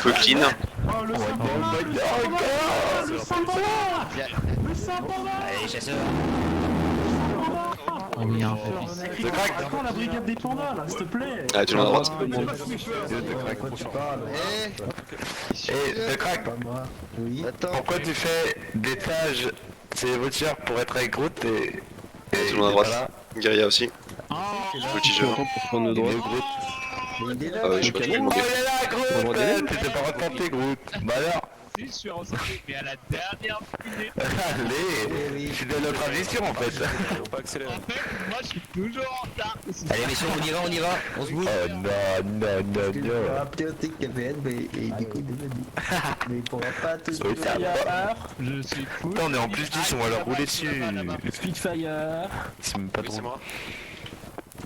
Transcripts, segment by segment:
Coquine. Oh le Sambala. Le Sambala. Allez, chasseur. Oh merde. Attends la brigade des pandas là, s'il te plaît. Ah, tu l'as à droite. De crack. Oui. Pourquoi tu fais des tâches ces voitures pour être avec Groot et Tout le monde à droite. Guerilla aussi. Petit jeu. prendre de droite. Il est là. Ah ouais, je sais pas qui est Oh bloqué. il est là Groot. T'étais pas retenté Groot. Bah alors. Si, je suis rentré, mais à la dernière minute. Allez. C'est de notre ambition en fait. En fait, moi je suis toujours en retard. Allez, messieurs, on y va, on se bouge. Oh non. Rappeler au TIC KPN, mais du coup, il est dit. Mais il pourra pas tout Oui, ça va. Je suis fou. Putain, on est en plus 10, on va leur rouler dessus. Spitfire. C'est même pas Oui, c'est drôle. moi.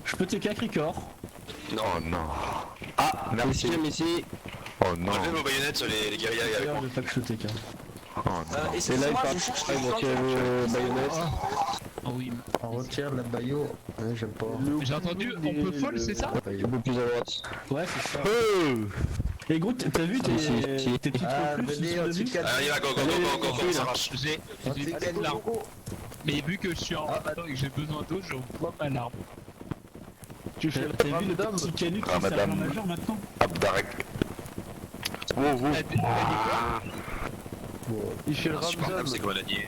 Je peux TK Cricor. Non. Oh non. Ah, merci. ici. Oh non. Enlevez vos baïonnettes sur les guérillas avec moi. Je veux pas que je TK. Oh non. Et là, il part. Ils vont tirer vos baïonnettes. Oh oui. On retire la baillot. J'aime pas. J'ai entendu, on peut folle, c'est ça? Un peu plus à droite. Ouais c'est ça. Oh. Et Groot, t'as vu tes titres Ah, en plus venez, sur on le tue but? quatre. Allez, va, go, on s'arrache. J'ai des larmes. Mais vu que je suis en retard et que j'ai besoin d'eau, je vois ma larme. T'as vu le petit canut qui sert à Ramadan. majeur maintenant? Abdarak. Wow, wow. Il fait le Insupportable, c'est quoi l'année?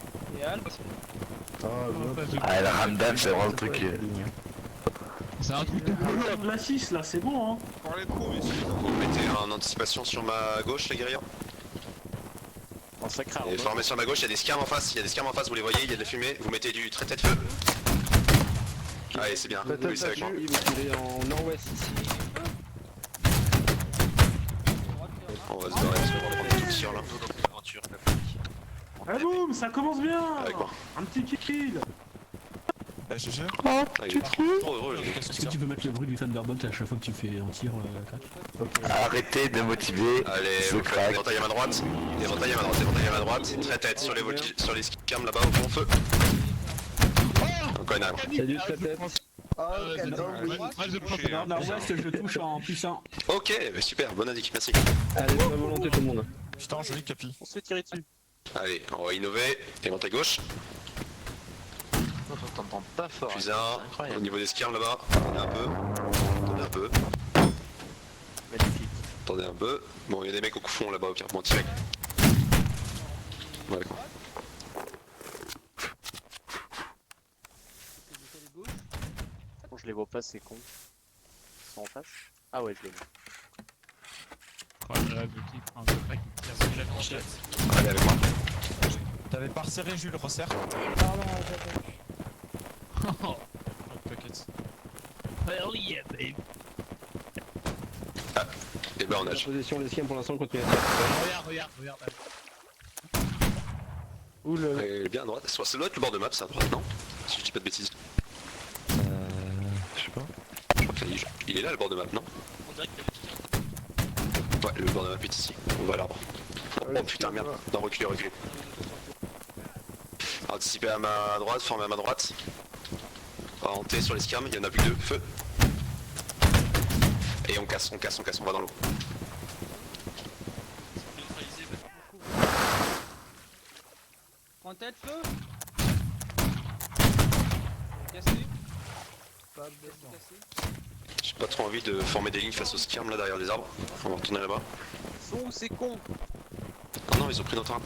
Ah, la Ramdan, c'est vraiment le truc. C'est un truc de boulot. La 6 là, c'est bon hein. Vous mettez en anticipation sur ma gauche, les guerriers. Et formez sur ma gauche, il y a des scams en face, vous les voyez, il y a de la fumée, vous mettez du traité de feu. Allez, c'est bien, oui, c'est avec moi. Il est en nord-ouest ici. On va se barrer parce qu'on va prendre tout le tir là. Ah boum, ça commence bien. Avec moi. Un petit kill. Ah, il est trop heureux, Est-ce que tu peux mettre le bruit du Thunderbolt à chaque fois que tu fais un tir crack? Arrêtez de motiver. Allez, Ce vous faites crack. éventail à ma droite, éventail à ma droite, très tête sur les scams là-bas au fond feu. Encore une arme. Salut, tête. Oh, cadeau, oui. Moi je prends Nord nord-ouest, je touche en plus 1. Ok, bah super, bonne indique, merci. Allez, bonne volonté tout le monde. Putain, joli capi. On se fait tirer dessus. Allez, on va innover, éventail gauche. On t'entend pas fort. Plus un, au niveau des scams là-bas, attendez un peu. Magnifique. Attendez un peu. Bon, il y a des mecs au fond là-bas, au pire, bon, tirez. Ouais, d'accord. Bon, je les vois pas, c'est con. Ils sont en face. Ah ouais, je les vois. Oh, je rêve de qui prend un peu pas qui tire sur la planchette. Allez, avec moi. T'avais pas resserré, Jules, resserre. Oh, T'inquiète. hell yeah, baby. Et ben on nage. Position, les scams pour l'instant continue à Regarde. Et bien à droite, ça doit être le bord de map, ça à droite, non? Si je dis pas de bêtises. Je sais pas. Je crois qu'il est là le bord de map, non? Ouais, le bord de map est ici, on va à l'arbre. Oh putain, merde, non, reculez. Anticipez à ma droite, formez à ma droite. On va rentrer sur les scams, il y en a plus que deux, feu. Et on casse, on va dans l'eau. Prends tête, feu. Cassé. J'ai pas trop envie de former des lignes face aux scams là derrière les arbres. On va retourner là-bas. Sont où c'est con? Ah non, ils ont pris notre arme.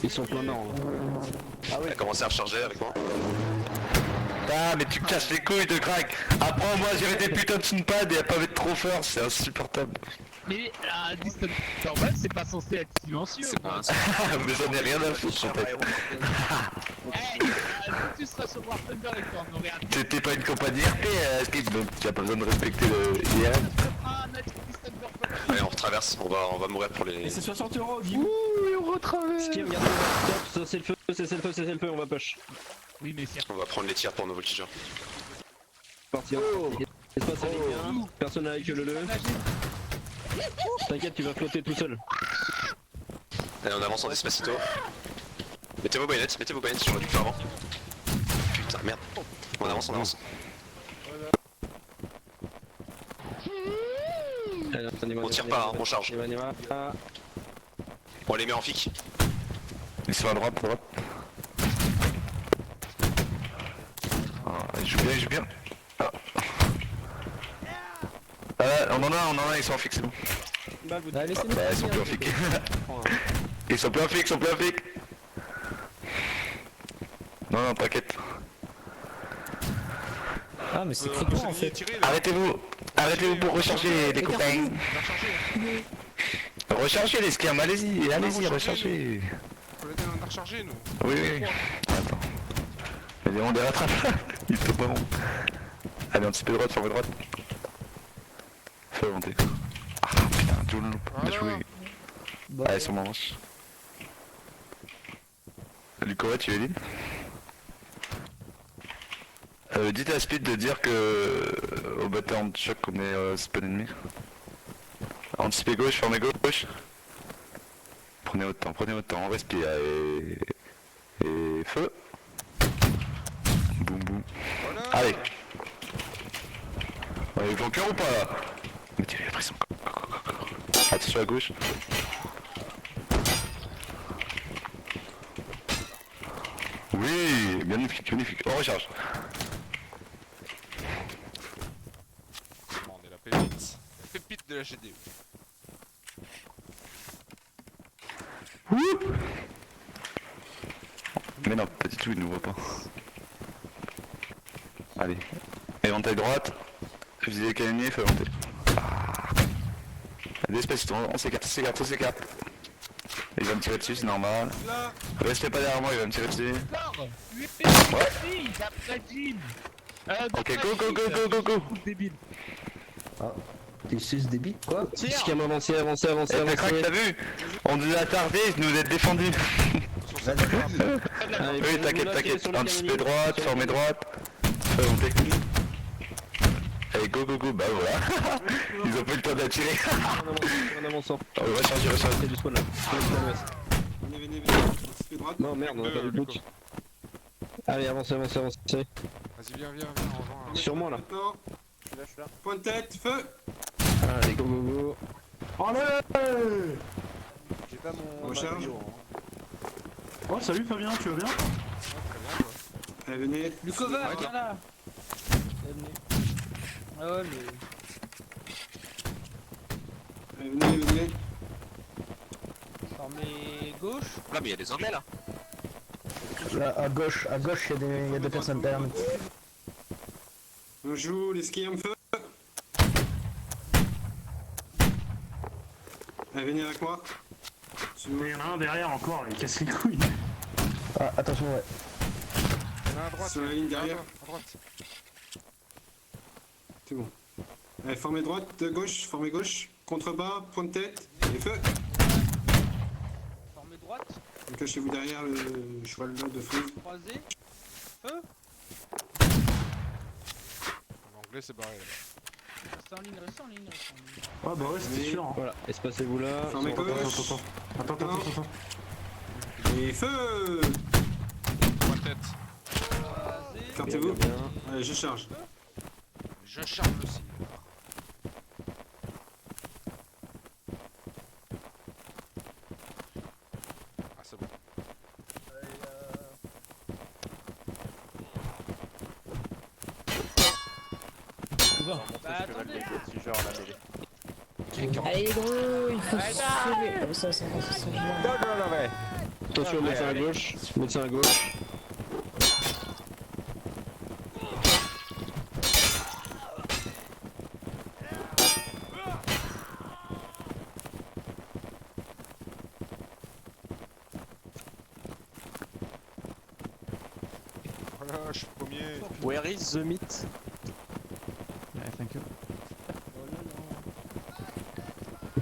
Ils sont plein nord. Elle a commencé à recharger avec moi. Ah, mais tu casses les couilles de crack. Apprends-moi à gérer tes putains de soundpads et à pas mettre trop fort, c'est insupportable. Mais la distance normale, c'est pas censé être silencieux. Mais j'en ai rien à foutre en fait. Hey, tu seras sur War Thunder et qu'on aurait un T'es pas une compagnie RP, Steve, donc tu as pas besoin de respecter le IRM. Allez, on retraverse, on va mourir pour les... Et c'est 60 €, dis. Ouh, on retraverse. Skim, regardez, stop, c'est le feu, on va push. Oui, mais c'est On va prendre les tirs pour nos voltigeurs. Partir. Espace avec bien, personne avec le. T'inquiète, tu vas flotter tout seul. Allez, on avance en despacito. Mettez vos baïonnettes sur le avant. Putain, merde. On avance. Allez, On tire pas, hein, on charge. Ah, On les met en fic. Ils sont à droite, à droite. Ah, ils jouent bien, ils jouent bien. Ah. On en a, ils sont en fixe, c'est bon. balle, vous Bah, laissez-nous Bah, ils sont plus en fixe. Ils sont plus en fixe, ils sont plus en fixe. Non, non, t'inquiète. Ah, mais c'est crétin en fait. Arrêtez-vous pour recharger les copains. Rechargez les skins, allez-y, rechargez. On a rechargé nous. Oui, oui. Attends. Mais on les rattrape. Ils sont pas bons. Allez, anticipez droite, formez droite. Fais monter. Ah putain, Joule, bien joué. Bah, Allez, sur ma manche. Lucora, tu es libre. Dites à Speed de dire que au bâtard de choc on est spawn ennemi. Anticipez gauche, formez gauche. Prenez votre temps, on respire et feu. Boum boum. Voilà. Allez. On est flanqueur ou pas là? Mettez la pression. Attention à gauche. Oui, magnifique, magnifique. On recharge. Bon, on est la pépite. La pépite de la GDE. Mais non, pas du tout, il ne nous voit pas. Allez. Éventail droite. Fusil canonnier, feu monter. Despacito, on s'écarte, on s'écarte. Il va me tirer dessus, c'est normal. Restez pas derrière moi, il va me tirer dessus. Ok, go. Débile. t'es 6 débit quoi? Discam, avancez. T'as crack, t'as vu? On nous a tardé, nous êtes défendus. Allez, Oui, vous t'inquiète, bloquez sur le anticipez canonnier. droite, formez droite. Feu monter. Allez, go, bah voilà. Ils ont pas eu le temps d'attirer. En avançant. Rechargez. C'est du spawn là. Venez. On droite. Non, merde, on a pas de doute. Allez, avancez. Vas-y, viens, rejoins. Sur moi là. Je suis là. Point de tête, feu. Allez, go. J'ai pas mon. Recharge. vidéo, hein. Oh, salut Fabien, tu vas bien? Allez, venez. Lukova, Ouais, viens là. Ah ouais, mais. Allez, venez. Formez gauche. Là, mais il y a des anglais là. Là, à gauche, il y a des personnes derrière nous. On joue les skis en feu. Allez, venez avec moi. Il y en a un derrière encore, il casse les couilles. Ah, attention, ouais. Il y en a à droite. Sur la ligne derrière. À droite. C'est bon. Allez, formez droite, gauche, formez gauche. Contrebas, point de tête. Et feu. Formez droite. Cachez-vous derrière le cheval de frise. Croisé. Feu. L'anglais c'est barré là. Restez en ligne, restez en ligne. Ah bah ouais, c'était sûr. Hein. Voilà, espacez-vous là. Formez gauche. Attends. Et feu. Point de tête. Croisé. Écartez-vous. Bien. Allez, je charge. Je charge aussi. Ah, c'est bon. Bah, Je vais attendez. mettre si genre la mêlée. Allez, gros, il faut se sauver. Ça, Attention, médecin à gauche. Voilà, je suis premier. Where is the meat?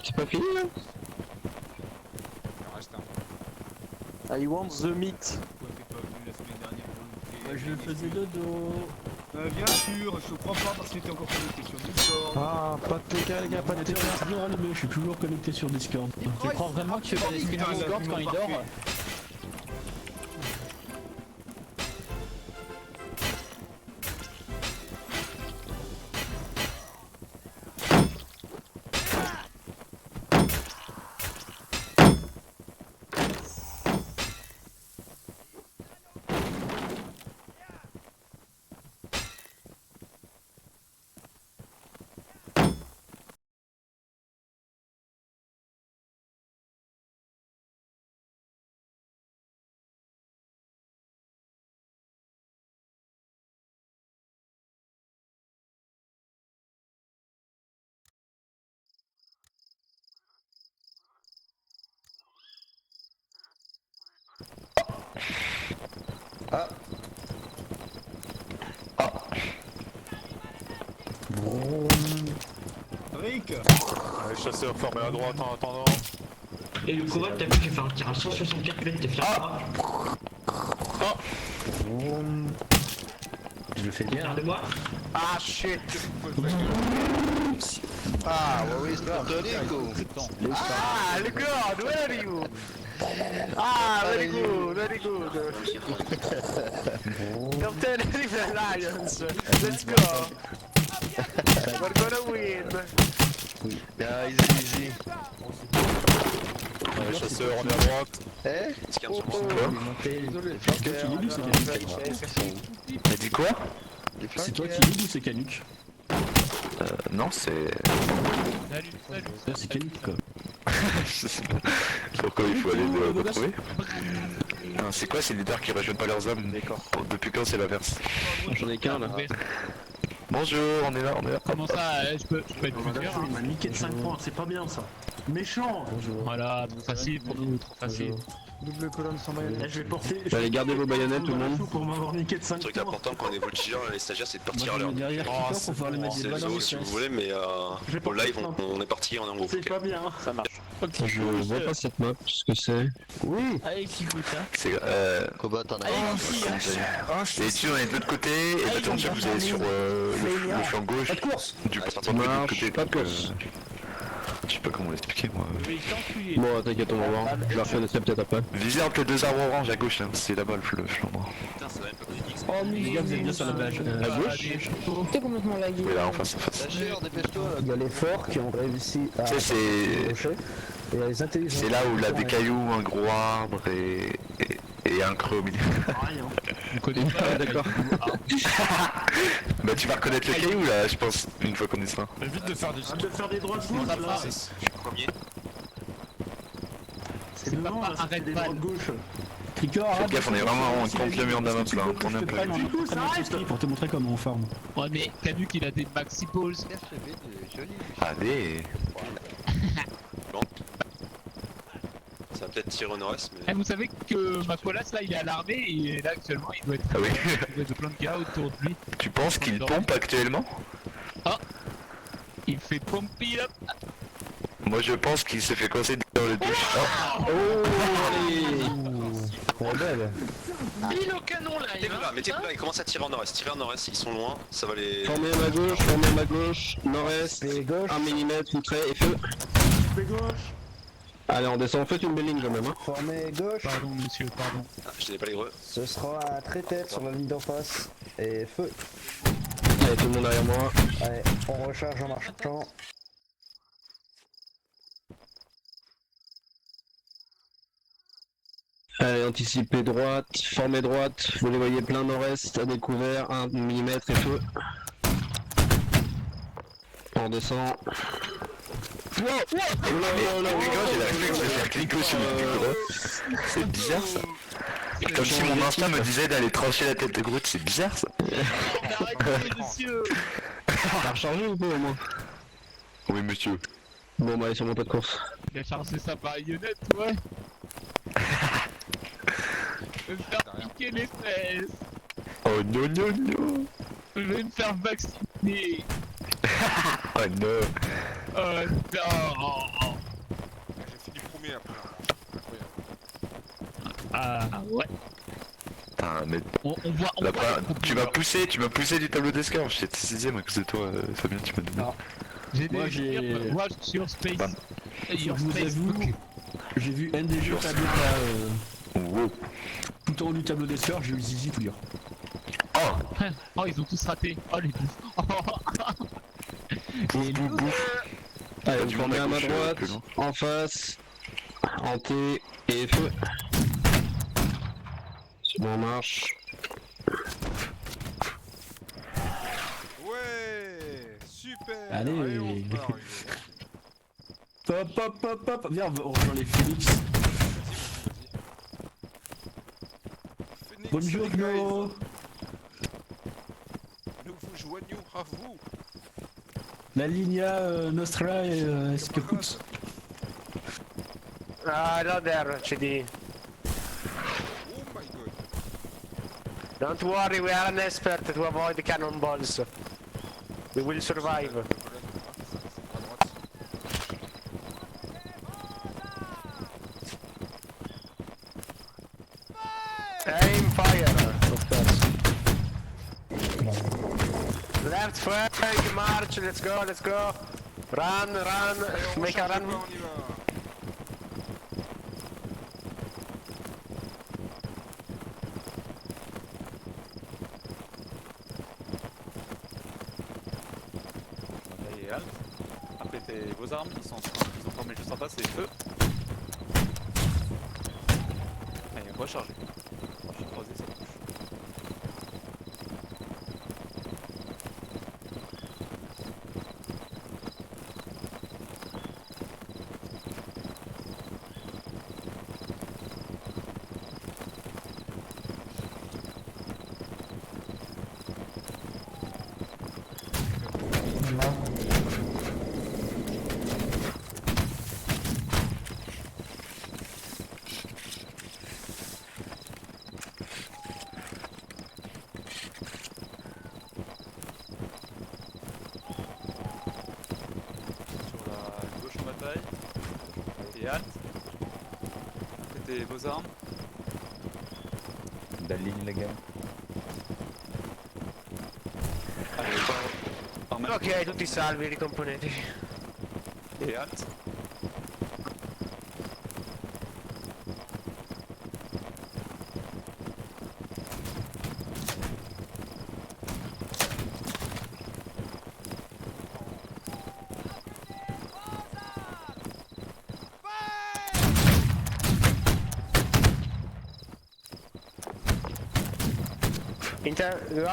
C'est pas fini là? Il en reste un. I want the meat. Je le faisais dodo. Bien sûr, je crois pas parce que t'es encore connecté sur Discord. Ah, pas de TK les gars, pas de TK. Je suis toujours connecté sur Discord. Tu crois vraiment que tu vas laisser Putain, Discord quand il dort? Ah. Rick. Les chasseurs formés à droite en attendant. Et le combat, t'as vu, j'ai fait un tir à 164 mètres, t'es fier de moi? Je le fais bien. Regarde-moi. Ah shit. Ah, oui, c'est pas Ah, le god, where are you? Ah, very good, very good. Captain the Lions, let's go. We're gonna win. Yeah, easy. Les chasseurs, on est à droite. Eh? Est-ce qu'il y a un Oh, Désolé, c'est toi qui lead ou c'est Canuck? T'as dit quoi? C'est toi qui lead ou c'est Canuck? Non, c'est... Salut, salut. Ça, c'est Canuck quoi. Je sais pas pourquoi il faut aller le retrouver. Non, c'est quoi ces leaders qui rejoignent pas leurs hommes? D'accord. Depuis quand c'est l'inverse? J'en ai qu'un là. Bonjour, on est là. Comment ça, je peux être plus clair Il m'a niqué de 5 points, c'est pas bien ça. Méchant. Voilà, facile pour nous, trop facile. Double colonne sans baïonnette. Je vais porter. Allez, gardez vos baïonnettes tout le monde. Pour m'avoir niqué de Le 5 truc points. important quand on est voltigeur, les stagiaires, c'est de partir à l'heure. Derrière Kicker pour pouvoir les mettre des C'est balles dans le les si vous fesses. voulez, mais Je vais au porter live, plein. on est parti, on est en groupe. C'est pas bien. Ça marche. Je vois pas cette map, ce que c'est. Oui. Allez, qui goûte, hein. C'est Cobot, t'en as Et tu on est de l'autre côté, et maintenant vous allez sur le flanc gauche Pas de course. du Ah, parti de l'autre côté. pas de donc, course. Je sais pas comment l'expliquer moi. Je vais t'enculer. Bon, t'inquiète, on va voir. Je la reconnaîtrai peut-être après. Visez entre les deux arbres orange à gauche là, c'est là-bas le flanc droit. Putain, ça va même pas communiquer. Oh, Les gars, vous êtes bien sur la plage. À gauche T'es complètement lagué. Oui là en face. Il y a les forts qui ont réussi à Tu sais, c'est... accrocher. Et il y a les intelligents. C'est là où il a des cailloux, un gros arbre et un creux au milieu. Rien. On connaît pas, d'accord. Bah tu vas reconnaître le caillou là, je pense, une fois qu'on est ça. Évite de faire des Arrête de faire des droites gauche là. Je suis premier. C'est devant là, ça fait arrête des pas. droites gauche. Kicker, Faites gaffe, on est vraiment en contre le mur de la map là, on est un peu Du coup, ça arrête pour te montrer comment on farm. Ouais, mais Canuck il a des maxi balls. Allez. Ça va peut-être tirer au nord-est, mais. Eh, vous savez que Macolas là il est à l'armée et là actuellement il doit être. Ah oui. Il doit être plein de gars autour de lui. Tu penses qu'il pompe actuellement? Il fait pompi up. Moi je pense qu'il s'est fait coincer dans le douche. Oh, allez. Trop belle. Il au canon là, Mettez-vous là, mettez-vous là, ils commencent à tirer en nord-est. Tirez en nord-est, ils sont loin, ça va les. Formez à ma gauche, nord-est, Et gauche. 1 mm, outré et feu. Allez, on descend, faites une belle ligne quand même. Hein. Formé gauche. Pardon monsieur, pardon. Ah, je tenais pas les greux. Ce sera un trait-tête sur la ligne d'en face. Et feu. Allez, tout le monde derrière moi. Allez, on recharge en marchant. Allez, anticipez droite, formez droite, vous les voyez plein nord-est, à découvert, 1 mm et feu. On descend. Mais gars, j'ai la réflexe de faire clic gauche sur le gros. C'est bizarre ça. Comme si mon instinct me disait d'aller trancher la tête de Groot, c'est bizarre ça. Arrêtez monsieur. T'as rechargé ou pas au moins? Oui monsieur. Bon bah allez sur mon pas de course. Il a chargé sa baïonnette, ouais. Je vais me faire piquer les fesses. Oh non non non. Je vais me faire vacciner. Oh non. Oh non. J'ai fini premier après. Ah ouais. Putain mais... On voit. On Là, voit bah, les tu m'as poussé du tableau de score, j'étais 6ème à cause de toi Fabien, tu m'as donné. J'ai Moi, des j'ai- Moi sur Space. Bam. Je vous avoue, j'ai vu NDG Fabien là, Wow. tout en haut du tableau des scores, j'ai eu Zizi tout lire. Oh. Oh ils ont tous raté. Oh les bouffes. Bouf bouf bouf. Allez, du vous formez monde à à ma gauche, droite, plus loin. en face, en T et feu. C'est bon, on marche. Ouais, super. Allez. on part, Hugo. Pop pop pop pop. Viens, on rejoint les Phoenix. Phoenix, Bonjour les guys. Gno. Nous vous joignons à vous. La Linea Nostra est-ce que coûte? Ah, là, there, tu dis. Oh my god. Don't worry, we are an expert to avoid cannonballs. We will survive. Aim fire, of course. Left flank, march, let's go, let's go. Run, run, make a run. Et halte. Après vos armes, ils ont formé juste en face, c'est feu. Allez, rechargez. Croisez, ça touche. Et halte. Mettez vos armes. Belle ligne les gars. Allez, par même. Ok, tutti salvi, ricomponetevi. Et halte.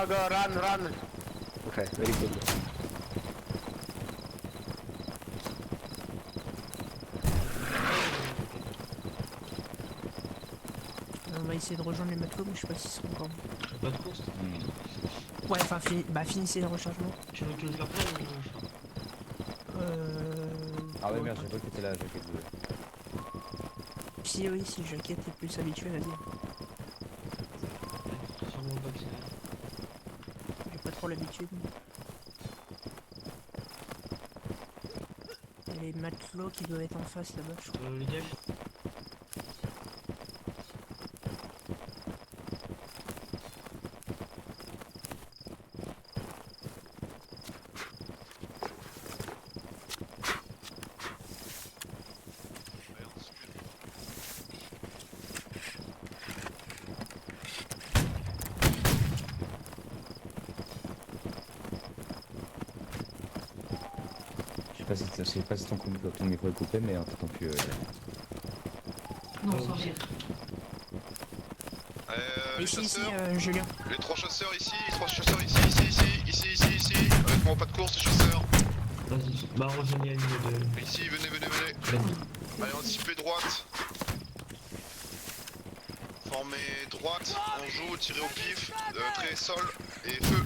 Go, run, run. Okay, very good. On va essayer de rejoindre les matelots, mais je sais pas s'ils seront encore. Pas de course. Ouais, enfin, finissez le rechargement. Tu veux que je la prenne Ah ouais merde, j'ai pas que t'étais là, j'ai désolé. Si, oui, si Jaquette est plus habitué, vas-y. Sûrement pas que c'est. J'ai pas trop l'habitude. Il y a les matelots qui doivent être en face là-bas, je crois. Les gars. Je sais pas si ton micro est coupé, mais t'entends plus. Non, sans rire. Les Ici, chasseurs, Julien. les 3 chasseurs ici, ici. Honnêtement, pas de course, les chasseurs. Vas-y, bah rejoignez la ligne de. Ici, venez. Vas-y. Allez, anticipez droite. Formez droite, on joue, tirez au pif, trait, sol et feu.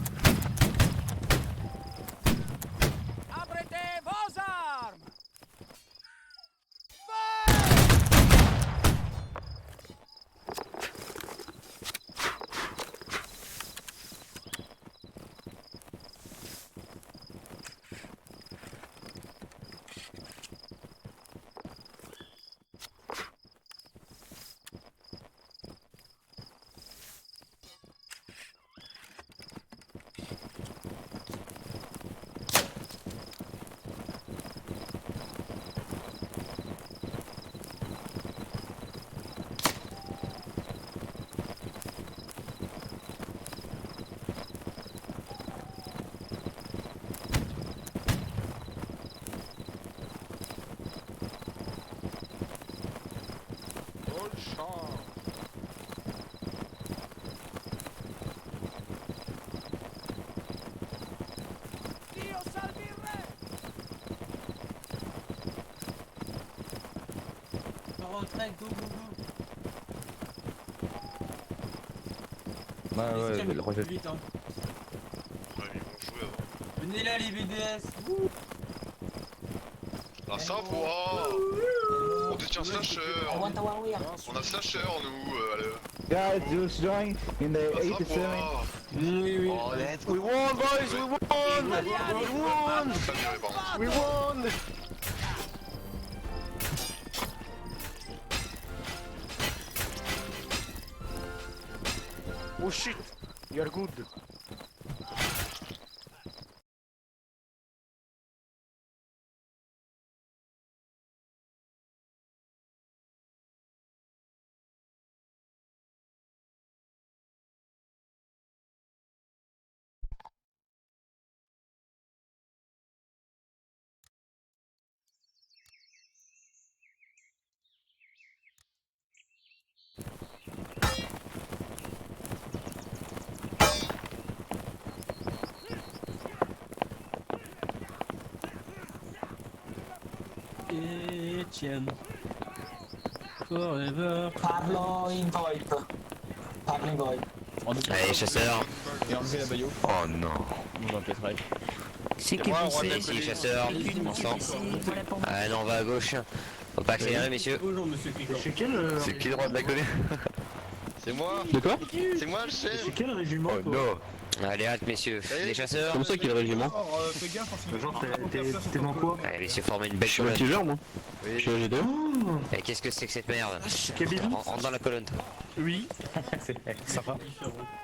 Ouais, le rejet. Ouais, ils vont jouer avant. Venez là les BDS. La savoir. On détient un slasher. On a slasher nous. Guys, just join in the 87. Oui, oui. Oh, let's go. We won, boys, we won! We won! Pas viré par contre. We won! Oh shit! You're good. Etienne. Forever. Parlo in VoIP. Parlo in VoIP. Allez, chasseur. Et enlever la baillot. Oh non. On va peut-être raid. C'est que C'est ici, chasseur. Ensemble. Allez, non, on va à gauche. Faut pas accélérer, messieurs. Bonjour, monsieur Picard. C'est quel... C'est qui le droit de la coller? C'est moi. De quoi? C'est moi le chef. C'est quel régiment Oh non. Allez, hâte, messieurs. Les chasseurs. Comme ça qu'il est régiment. Alors, fais gaffe parce que Genre, t'es dans quoi? Allez, messieurs, formez une belle Je suis colonne. voltigeur, moi. Je suis AG2. Et qu'est-ce que c'est que cette merde? Kevin? Rentre dans la colonne, toi. oui. Ça va.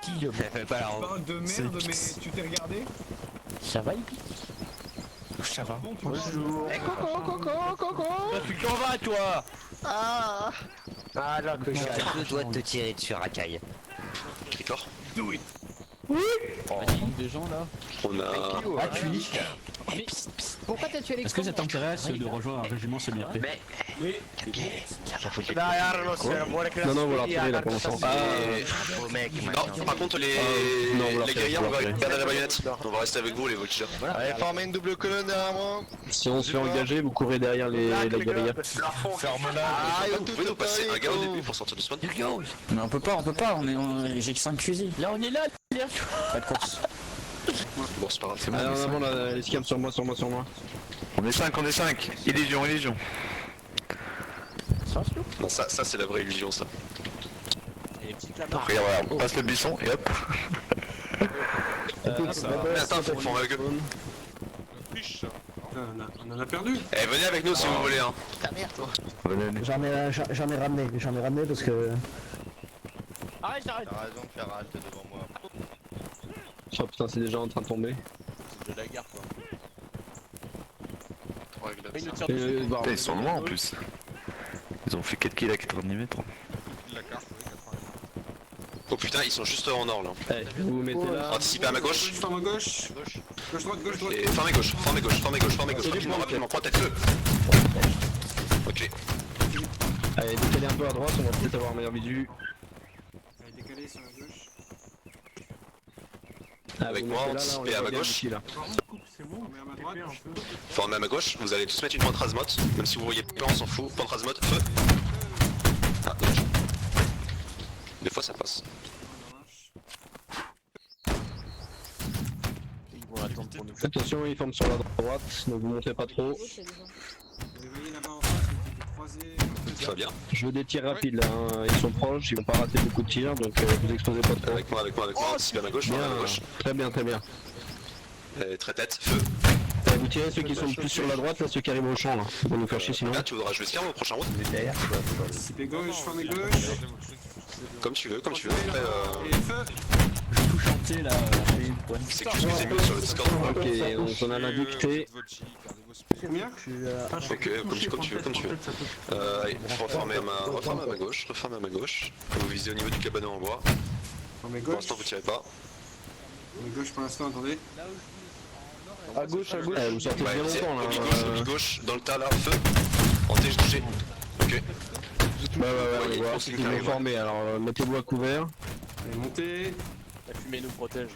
Fais pas la Tu robe. parles de merde, mais tu t'es regardé? Ça va, Ipi? Ça va. Bonjour. Tu t'en vas, toi. Ah là que j'ai. Je dois te tirer dessus, racaille. D'accord. Des gens là. On a. Ah, tu niques. Pourquoi t'as tué les Est-ce que ça t'intéresse de rejoindre un régiment semi-RP? Dai Arlo, se vuole che la Non, non, vous la sfida, retirez là cazzo, pour l'instant. sta- Oh mec, Non, par contre les. Non, vous la les retirez, guerriers, vous on la va retirez. garder la baïonnette. On va rester avec vous les voltigeurs. Allez, formez une double colonne derrière moi. Si on se fait engager, vous courez derrière la guérilla. Ah, Vous pouvez nous passer un gars au début pour sortir du spawn? Mais on peut pas, j'ai que 5 fusils. Là, on est là, pas de course. Bon, c'est pas grave. C'est bon. Allez, en on est avant la escam sur moi. On est 5, on est 5. Illusion, illusion. Non, ça c'est la vraie illusion ça. Regarde, regarde, on passe le buisson et hop. Mais attends, faut former avec eux. On en a perdu. Eh, venez avec nous si vous voulez hein. Venez, venez. J'en ai ramené parce que... Arrête, arrête. T'as raison de faire halte devant moi. Oh putain, c'est déjà en train de tomber. De la gare quoi. Putain, ils sont loin en plus. Ils ont fait 4 kills à 90 mètres. Oh putain, ils sont juste en or là. Allez, vous vous mettez là. Anticipez à ma gauche. Forme à gauche. Gauche, droite, gauche, droite. Et formez gauche, formez gauche, formez gauche, formez gauche. Rapidement, rapidement, prends tête feu. Ok. Allez, décalez un peu à droite, on va peut-être avoir un meilleur visu. Allez, décalé sur la gauche. Avec moi, anticipez à ma gauche. Formez à ma droite. Formez à ma gauche, vous allez tous mettre une pointe razmote. Même si vous voyez pas, on s'en fout. Pointe razmote, feu. Ah, dommage. Des fois ça passe. Ils vont attendre pour nous. Attention, ils forment sur la droite, donc vous montez pas trop. Vous les voyez là-bas en face, ils étaient croisés. Ça va bien. Je veux des tirs rapides là, hein. Ils sont proches, ils vont pas rater beaucoup de tirs, donc vous exposez pas trop. Avec moi, avec moi, avec moi. Anticipez à ma gauche, formez à ma Bien, gauche. très bien, très bien. Très tête, feu. Vous tirez ceux qui sont plus sur la droite, là ceux qui arrivent au champ là. Ils vont nous faire chier sinon. Là, tu voudras jouer ce au prochain round? Anticipez gauche, formez gauche. Comme tu veux, comme tu veux. Après, Et feu. Tout chanter là. c'est que excusez mieux sur le Discord. Ok, donc on a la dictée. Combien? Ok, comme tu veux, comme tu veux. Allez, reformez à ma gauche, reformez à ma gauche. Vous visez au niveau du cabanon en bois. Formez Pour gauche. l'instant, vous tirez pas. Formez gauche pour l'instant, attendez. À gauche, à gauche. Vous sortez bien longtemps là. Obi gauche, dans le tas là, feu. En TG. Ok. Ouais, on va voir. Ils vont former, alors mettez-vous à couvert. Allez, montez. La fumée nous protège.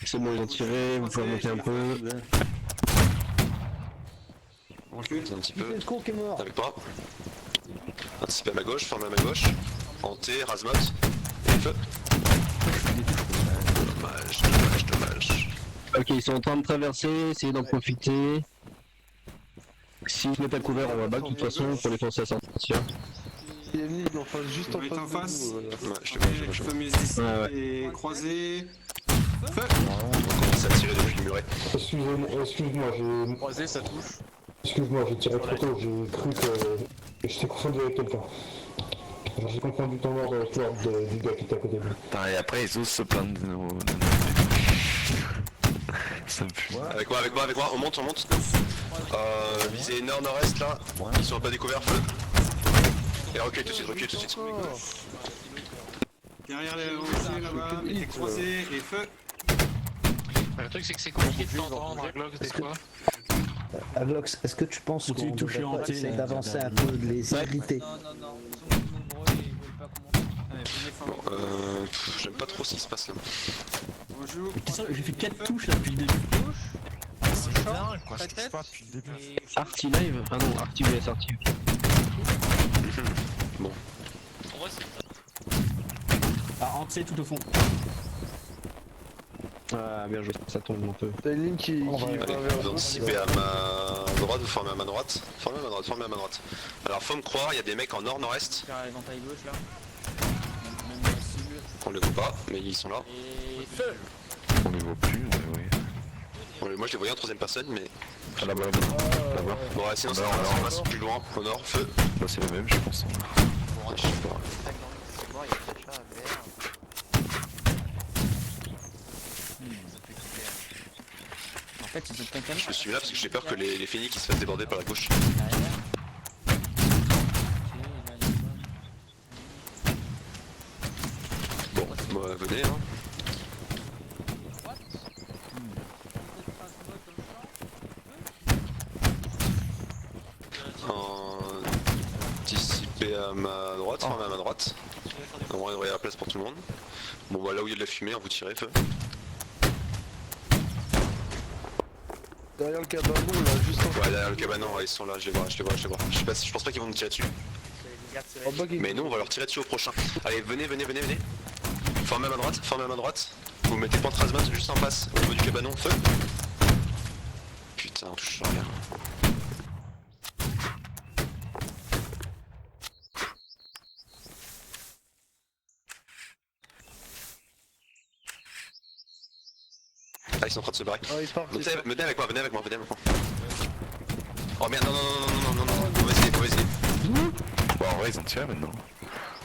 C'est bon, ils ont tiré, vous pouvez monter un peu. On recule. Un petit peu. Le con qui est mort. Avec moi. Anticipez à ma gauche, formez à ma gauche. En T, Razmot. Et feu. Dommage, dommage, dommage. Ok, ils sont en train de traverser, essayez d'en profiter. s'ils se mettent à couvert, on va back de toute façon pour les forcer à sortir. Il y a une ligne en face, juste en On va être en face. face. Ouais, je te vois, je te vois, je te vois. Premier ici Ouais, et croisé. Feu. On commence à tirer depuis le muret. Excuse-moi, j'ai... Croisé, ça touche. Excuse-moi, j'ai tiré trop tôt, j'ai cru que... J'étais confondu avec quelqu'un. Genre, j'ai confondu ton ordre avec l'ordre du gars qui était à côté de lui. Putain, et après ils osent se plaindre de nos... Ça me pue. Avec moi, on monte. Visez nord-nord-est là. Ils sont pas découverts, feu. Et recule tout de suite. Derrière les rosiers là-bas, et croisé et feu. Le truc c'est que c'est compliqué de t'entendre à Glox des fois. Avlox, est-ce que tu penses Continue qu'on de toucher devrait en pas T, essayer là, d'avancer un derrière. peu, de les irriter? J'aime pas trop ce qui se passe là. Bonjour. J'ai fait 4 touches là depuis le début. C'est dingue quoi, ce qui se passe depuis le début. Arty live? Ah non, Arty vs Arty. Bon. Ah, en T tout au fond. Ah bien joué, ça tombe un peu. T'as une ligne qui va Allez, vers vous anticipez à ma droite, vous formez à ma droite. Formez à ma droite. Alors faut me croire, il y a des mecs en nord-nord-est. Dans taille gauche là. On les voit pas, mais ils sont là. Et feu. On les voit plus, mais oui. Moi je les voyais en troisième personne, mais... Ah là-bas, là-bas. Bon ouais, sinon ça passe plus loin, au nord, feu. Bah c'est le même, je pense. Bon, je sais pas. En fait, ils ont quelqu'un. Je me suis mis là parce que j'ai peur que les phénix ils se fassent déborder par la gauche. Bon, bah venez hein. Anticipez à ma droite, formez à ma droite. On va y la place pour tout le monde. Bon bah là où il y a de la fumée, vous tirez, feu. derrière le cabanon là, juste en Ouais derrière le cabanon, ouais, ils sont là, je les vois. Je pense pas qu'ils vont nous tirer dessus. en bas. Mais nous on va leur tirer dessus au prochain. Allez venez. Formez à ma droite. Vous mettez Pantrazmat juste en face, au niveau du cabanon, feu. Putain, on touche rien. Ah ils sont en train de se barrer. Ah, il part. Donc venez avec moi. Oh merde, non, mauvaise idée. Bon en vrai ils ont tiré maintenant.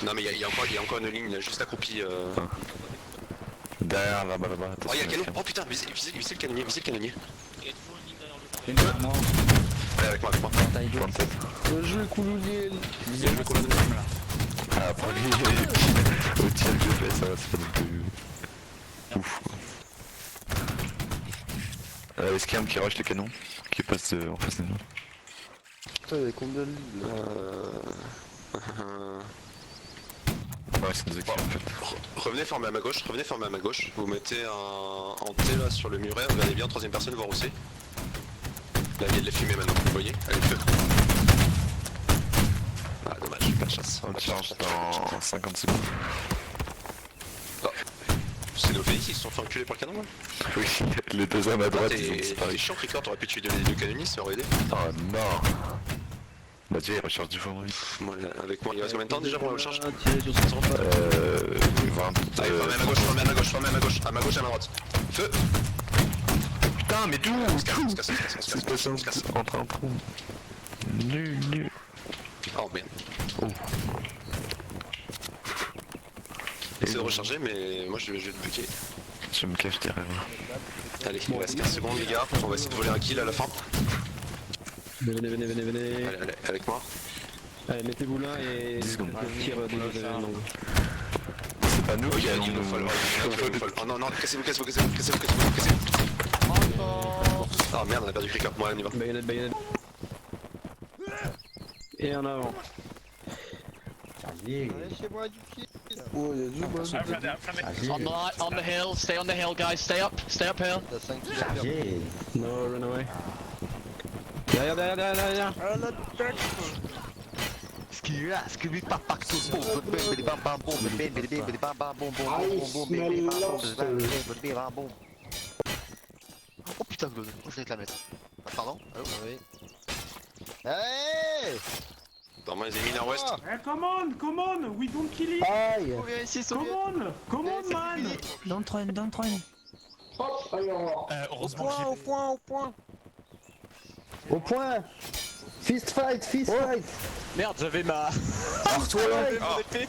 Non mais il y a encore une ligne là, juste accroupie. Derrière, là-bas. Oh il y a un canon, oh putain, visez le canonnier. Allez avec moi. Je vais coulouner. Ah après au tir que je fais, ça va, c'est pas non plus... Ouf. Est-ce qu'il y a un qui rush les canons? Qui passe en face de nous? Putain, il y a combien de lignes là? Ouais, c'est des équipes en fait. Revenez former à ma gauche, vous mettez en T là sur le muret, regardez bien en troisième personne voir où c'est. Là il y a de la fumée maintenant, vous voyez? Allez feu. Ah dommage, pas de chasse. On charge dans 50 secondes. Oh. C'est nos phénix, ils se sont fait enculer par le canon là? Oui, les deux hommes à droite ils ont T'es disparu. chiant Ricard, t'aurais pu tuer les deux canonistes, ça aurait aidé. Oh non. Bah déjà il recharge du fond oui. Moi, avec moi, il reste combien de temps déjà pour la recharge? 20... Allez, formez à ma gauche, à ma droite. Feu! Putain mais d'où? On se casse. Entre un trou. Nul. Oh merde. Essayez de recharger, mais moi je vais te buquer. Je me cache derrière. Allez, il reste 15 secondes les gars, on va essayer de voler un kill à la fin. Venez. Allez, avec moi. Allez, mettez-vous là et... 10 secondes. Tire des angles. C'est pas nous qui Il allons nous nous... faut. Oh non, cassez-vous. Ah merde, on a perdu Ricard, moi on y va. Baïonnette. Et en avant. Chez moi du pied. Oh, il y a du mal. On the hill, stay on the hill guys, stay up hill. Chargé. No, run away. Derrière. Oh putain, je vais te la mettre. Pardon? Allô? Oui. Hey! Normalement les ennemis nord-ouest. Eh, come on, we don't kill it. Aïe! Come on, man. Don't run. Hop, allez, au revoir. Heureusement que Au point. Au point! Fist fight! Merde, j'avais ma. Ah, bah, c'était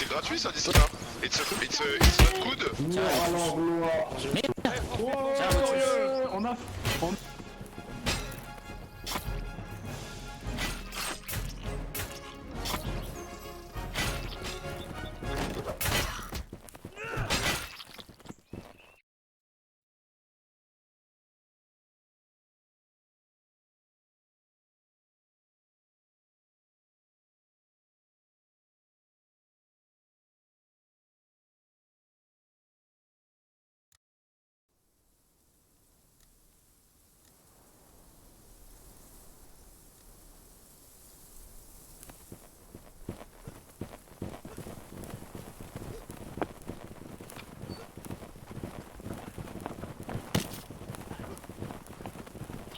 gratuit ça d'ici là. It's not good. Mire à l'anglois. On a...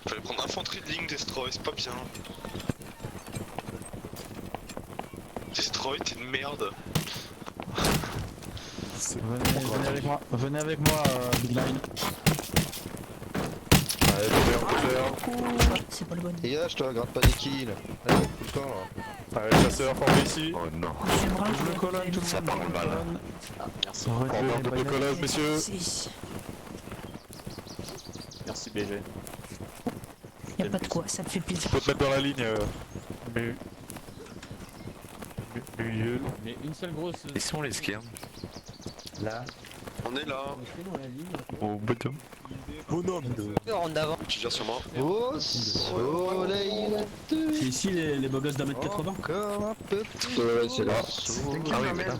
Fallait prendre infanterie de ligne, destroy, c'est pas bien. Destroy, t'es une merde. Venez avec moi, Big Line. Allez, C'est pas le bon. Dégage toi, gratte pas des kills. Allez, tout le temps là. Allez, chasseur, formé ici. Oh non. Je me colonne, tout Ça parle mal. Merci. Encore de bricolage, messieurs. Merci BG. Y'a pas de quoi, ça me fait plaisir. Faut te mettre dans la ligne. Milieu. Mais une seule grosse. Ils sont les skiers. Là. On est là. Au bottom. En avant. Tu viens sur moi. Au soleil. C'est ici les beaux gosses d'1m80. Encore un peu. Ouais, c'est là. Ah oui, mais là.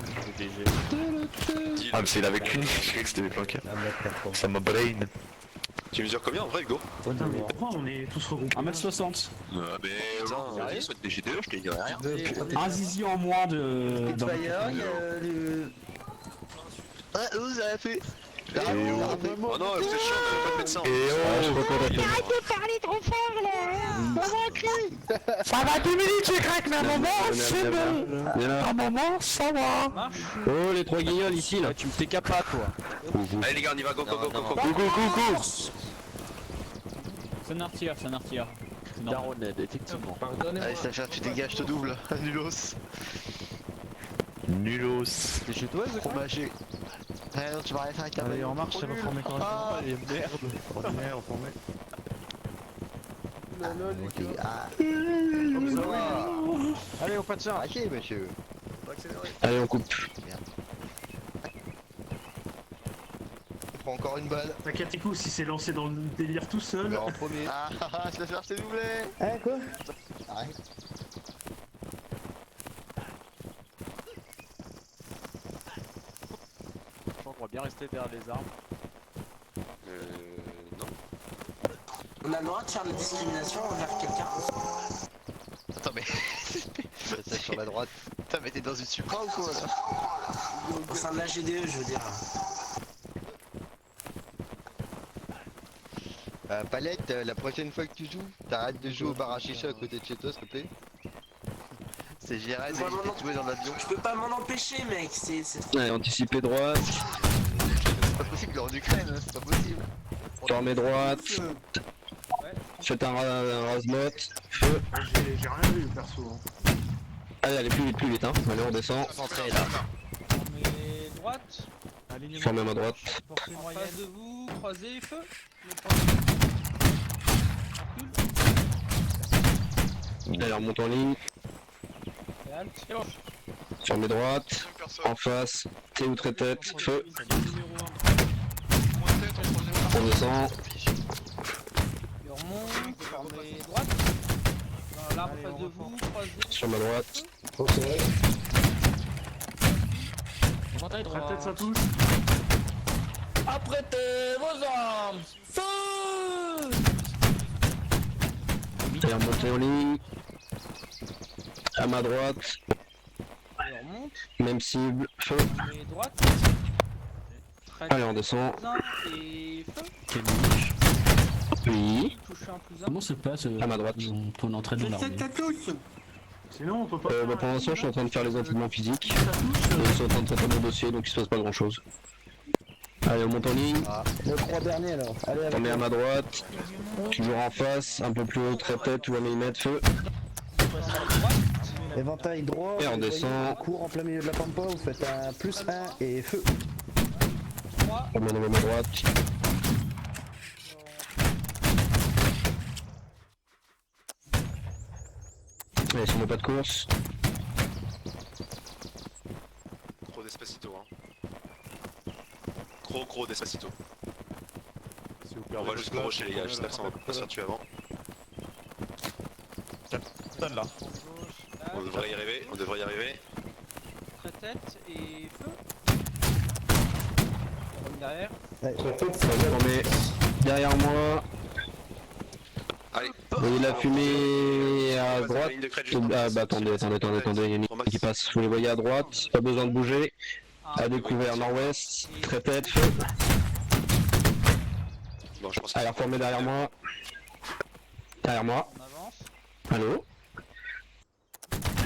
Ah, mais c'est là avec une. Je croyais que c'était des planqués. Ça m'a brain. Tu mesures combien en vrai, Hugo? Pourquoi on est tous regroupés? 1m60. Mais vas-y, soit des GDE, je te dirai rien. Un zizi en moins de... dans- Fire, il y a le... Ah, vous avez fait. Oh non, c'est chiant, on avait pas de médecin. Et Arrête de parler trop fort là. Ça va 10 minutes, j'ai craqué, mais à un moment, c'est bon. À un moment, ça va. Oh, les trois guignols ici, là. Tu me fais capa toi. Allez les gars, on y va, go. C'est un artilleur. Daroned, effectivement. Allez, Sacha, tu dégages, te double. Nulos. Nulos. C'est chez toi, c'est Trop magique. Ah non, tu vas rien faire avec ta Allez, en marche, ça va former quand même. Ah, Et merde. Ordinaire, formé. Allez, on fait ça. Ok, monsieur. Allez, on coupe. On prend encore une balle. T'inquiète, écoute, si c'est lancé dans le délire tout seul. En premier. Ah, je vais faire ses doublés. Hein, quoi? Arrête. Je crois qu'on va bien rester derrière les armes. Non. On a le droit de faire de la discrimination envers quelqu'un. Attends, mais. Ça sur la droite. Putain, mais t'es dans une Supra ou quoi là? Au sein de la GDE, je veux dire. Palette, la prochaine fois que tu joues, t'arrêtes de jouer au bar à chicha à côté de chez toi, s'il te plaît. C'est Gérard, il fait jouer dans l'avion. Je peux pas m'en empêcher, mec. C'est Allez, anticiper droite. C'est pas possible, il est en Ukraine, hein, c'est pas possible. Formez droite. Faites un rasmot. Feu. J'ai rien vu, perso. Allez, allez, plus vite, hein. Allez, on descend. Concentré là. Formez droite. Formez à ma droite. Portée moyenne de vous. Croisez feu. Allez, on remonte en ligne. Formez droite. En face. T ou très tête. Feu. On descend. Il remonte. Formez droite. Dans l'arbre face de vous. Croisez. Sur ma droite. Peut-être ça touche. Apprêtez vos armes. Feu. Allez, remonter en ligne. À ma droite. Il remonte. Même cible. Feu. Formez droite. Allez, on descend. Et feu. Quelle niche. Oui. Toucher un plus un. Comment se passe À ma droite. ton entrée dans l'armée? Sinon, on peut pas. Bah, pour l'instant, je suis en train de faire les entraînements physiques. Ils sont en train de traiter mon dossier, donc il se passe pas grand chose. Allez, on monte en ligne. Les 3 derniers alors. Allez, On met à ma droite. Toujours en face, un peu plus haut, très tête, où on met y mettre feu. Éventail droit. Et on vous descend. voyez, cours en plein milieu de la pampa, vous faites un plus 1 et feu. On met à ma droite. Allez, sur mon pas de course. Gros Despacito, hein. Gros Despacito. On va jusqu'au rocher, les gars, j'espère que ça va pas se faire tuer avant. Là. On devrait y arriver, Très tête et feu. Derrière. On met derrière moi. Allez. Vous voyez la fumée à La droite. ligne de crête juste en Ah face. bah attendez, il y a une ligne qui passe. Vous les voyez à droite, pas besoin de bouger. À découvert nord-ouest, très tête, feu. Bon, je pense que Allez, reformez derrière moi. Derrière moi. On avance. Allô?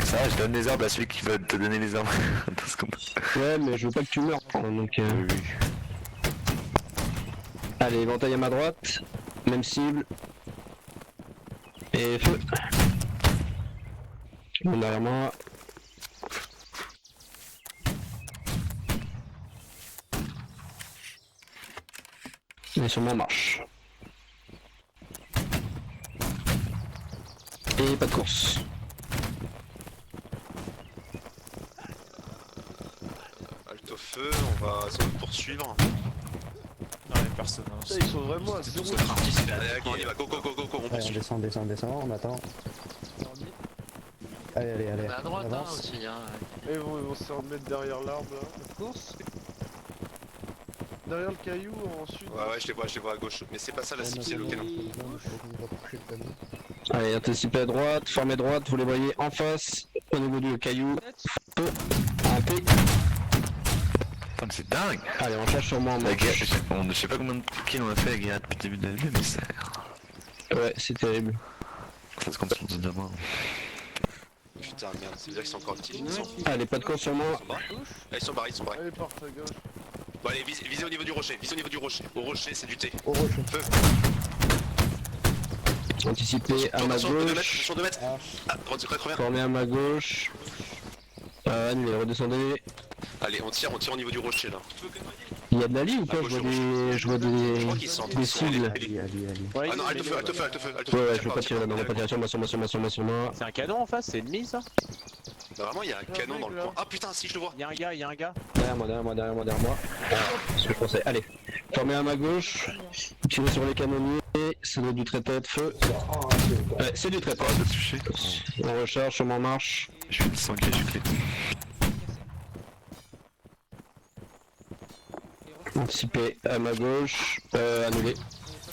Ça va, je donne les armes à celui qui va te donner les armes. Attends ce qu'on Ouais, mais je veux pas que tu meurs. Donc, Allez, éventail à ma droite. Même cible. Et feu. Bon, derrière moi. Et sur moi, on marche. Et pas de course. halte au feu, on va se poursuivre. Non, y'a personne. Hein. Ils sont vraiment à 0. Allez, on y va, go, on Allez, poursuit. on descend, on attend. Allez, À droite, on hein, avance. aussi, hein. Et ils vont se remettre derrière l'arbre là. Course. Derrière le caillou en sud. Ouais, je les vois à gauche. Mais c'est pas ça la cible, c'est le canon. Allez, anticipez à droite, formez droite, vous les voyez en face, au niveau du caillou, feu, en P. Putain, mais c'est dingue! Allez, on cherche sur moi en La guerre, marche. je sais pas combien de kills on a fait la guerre depuis le début de la vie, mais ça. Ouais, c'est terrible. Ça se compte sur le moins. Putain, merde, c'est bizarre qu'ils sont encore actifs. Ils sont Allez, pas de course sur moi. barrés. Ils sont barrés. Allez, part à gauche. Bon, allez, visez au niveau du rocher. Au rocher, c'est du thé. Au rocher. Feu. Anticipez à ma Attention, 2 mètres, gauche, attention 2 mètres. Ah, droite secrète, reviens. formez à ma gauche. Annulez, redescendez. Allez, on tire au niveau du rocher là. Il y a de la ligne ou pas? Je vois Je crois qu'ils sont des cibles. Ah non, halte au feu. Ouais, je veux pas tirer là, on va pas tirer sur moi. C'est un canon en face, c'est ennemi ça? Bah, vraiment, il y a un canon dans le coin. Ah putain, si je le vois. Y'a un gars. Derrière moi. Ah, c'est ce que je pensais. Allez, formez à ma gauche, tirez sur les canonniers, c'est du trait-tête, feu. Ouais, c'est du trait-tête. On recharge, on en marche. Je suis sangué, je suis clé. Anticipez à ma gauche, annulé.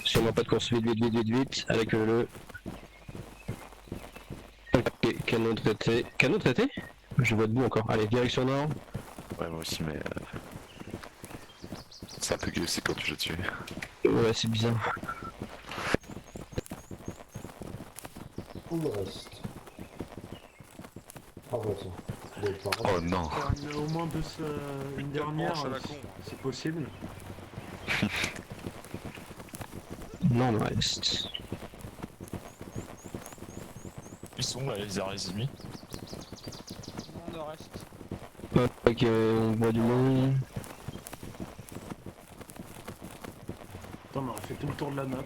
Sur moi pas de course, vite, avec le... Ok, canon traité. Canon traité? Je vois debout encore. Allez, direction nord. Ouais, moi aussi, mais. C'est un peu gueux, c'est quand tu joues dessus. Ouais, c'est bizarre. Où le reste? Ah bah tiens. Oh non! Au moins une dernière, c'est possible. Non, le reste. Ils sont là, les arrêts ennemis. On reste. Ok, on voit du monde. Attends, mais on fait tout le tour de la map.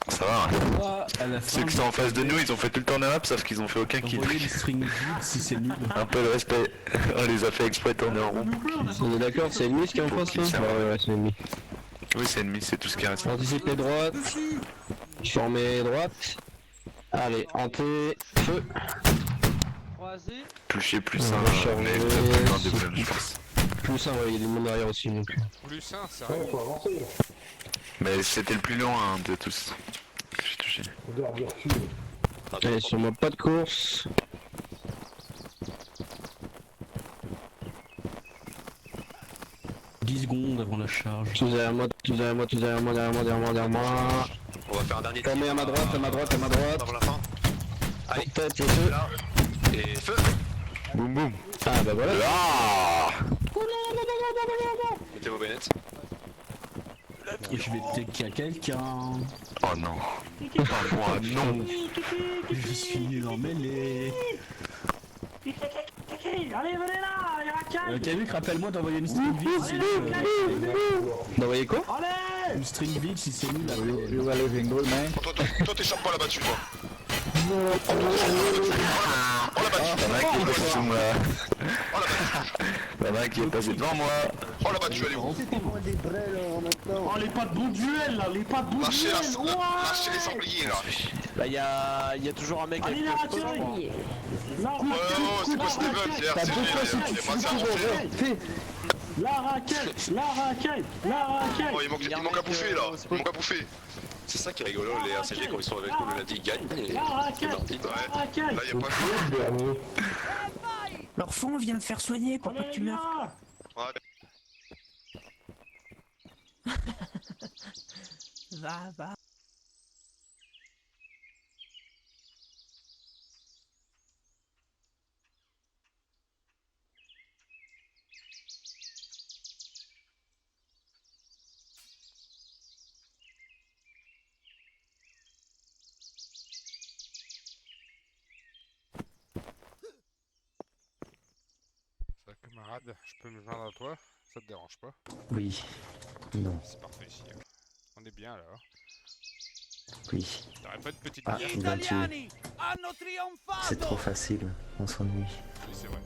Ça va, hein. À la Ceux fin, qui sont en face de nous, ils ont fait tout le tour de la map, sauf qu'ils ont fait aucun kill. envoyer les strings vides si c'est nul. Un peu de respect. On les a fait exprès tourner en rond. On est d'accord, c'est ennemi ce qui est en face là? Ouais, c'est ennemi. Oui, c'est ennemi, c'est tout ce qui reste. Anticipez droite. Formez droite. Allez, hanté, feu. Croisé. Toucher plus On 1, va charger. mais plein de problèmes, je pense. Plus 1, ouais, il y a du monde derrière aussi donc. Plus 1, ça Ouais, faut avancer là. Mais c'était le plus loin hein, de tous que j'ai touché. On doit du recul. Allez, sur moi pas de course. 10 secondes avant la charge. Tous derrière moi, tous derrière moi, tous derrière moi, derrière moi. On va faire un dernier Formé à ma droite, à ma droite, à ma droite. avant la fin. Allez, Tête et feu. là. Et feu. Boum boum. Ah bah voilà. Ah Mettez vos baïonnettes. Et je vais peut-être quelqu'un. Oh non. Pas moi, non. Je suis nul en mêlée. Allez, venez là, Kamik, rappelle-moi d'envoyer une string vite si D'envoyer quoi? une string vite si c'est nul. Toi t'échappes pas là-bas-dessus, toi. Y'en a un qui est passé sous moi. Y'en a un qui est passé devant moi. Oh là-bas, tu allez où? Oh, les pas de bon duel là, les pas de bon Lâchez duel. lâchez les sangliers là. Bah y'a toujours un mec Allez, avec la le poste, je crois. raquette. La Oh, c'est quoi Steven? C'est RCG, c'est pas ça à manger. La raquette, la raquette, la raquette. Oh, il manque à bouffer là. Il manque à bouffer. C'est ça qui est rigolo, les RCG quand ils sont avec nous le lundi ils gagnent et La raquette, la raquette. là y'a pas de Leur fond vient me faire soigner pour pas que tu meurs. Va. Ça, camarade, je peux me joindre à toi? Ça te dérange pas? Oui. Non. C'est parfait ici. On est bien là. Oui. T'aurais pas de petite Ah, bière? il va tuer. C'est trop facile, on s'ennuie. Oui, c'est vrai.